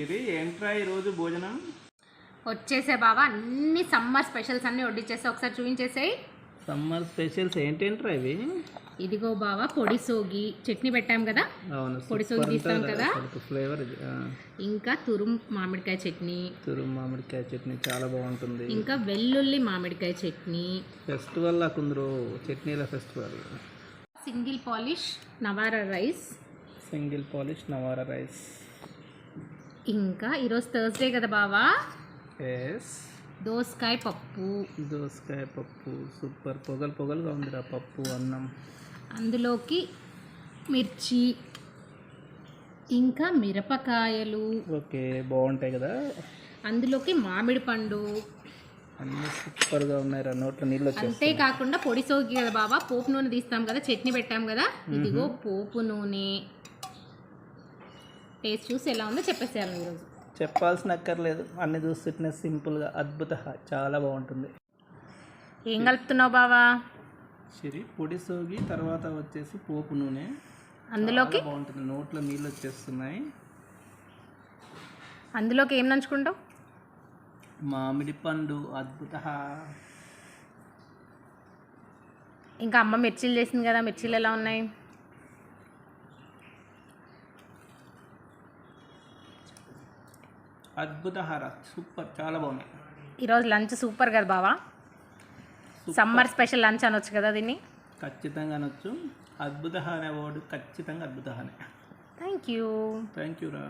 ఇది ఏంట్రా ఈరోజు భోజనం వచ్చేసే బావా అన్ని సమ్మర్ స్పెషల్స్ అన్ని వడ్డిచ్చేసి ఒకసారి చూపించేసేయి. సమ్మర్ స్పెషల్స్ ఏంటేంట్రా ఇవి? ఇదిగో బావా పొడి సోగి చట్నీ పెట్టాం కదా, అవును పొడి సోగి తీస్తాం కదా, ఫ్లేవర్. ఇంకా తురుం మామిడికాయ చట్నీ, మామిడికాయ చట్నీ చాలా బాగుంటుంది. ఇంకా వెల్లుల్లి మామిడికాయ చట్నీ. ఫెస్టివల్ కుందరు చట్నీల festival. Single polish Navara rice. ఇంకా ఈరోజు థర్స్డే కదా బావా, దోసకాయ పప్పు సూపర్ పొగలుగా ఉందిరా పప్పు అన్నం. అందులోకి మిర్చి ఇంకా మిరపకాయలు. ఓకే బాగుంటాయి కదా. అందులోకి మామిడి పండు. అన్నీ సూపర్గా ఉన్నాయి రా, నోట్లో నీళ్ళు వచ్చేస్తాయి. అంతేకాకుండా పొడి సోకి కదా బాబా, పోపు నూనె తీస్తాం కదా, చట్నీ పెట్టాం కదా, ఇదిగో పోపు నూనె. టేస్ట్ చూసి ఎలా ఉందో చెప్పేసేయాలి ఈరోజు. చెప్పాల్సిన అక్కర్లేదు, అన్ని చూస్తుంటే సింపుల్గా అద్భుత చాలా బాగుంటుంది. ఏం కలుపుతున్నావు బావా? పొడి సోగి తర్వాత వచ్చేసి పోపు నూనె. అందులోకి బాగుంటుంది, నోట్లో నీళ్ళు వచ్చేస్తున్నాయి. అందులోకి ఏం నంచుకుంటావు? మామిడి పండు అద్భుత. ఇంకా అమ్మ మిర్చీలు చేసింది కదా, మిర్చీలు ఎలా ఉన్నాయి? అద్భుత సూపర్ చాలా బాగున్నాయి. ఈరోజు లంచ్ సూపర్ కదా బావా, సమ్మర్ స్పెషల్ లంచ్ అనొచ్చు కదా దీన్ని. ఖచ్చితంగా అనొచ్చు. అద్భుత అనే వర్డ్ ఖచ్చితంగా అద్భుత. థ్యాంక్ యూ రా.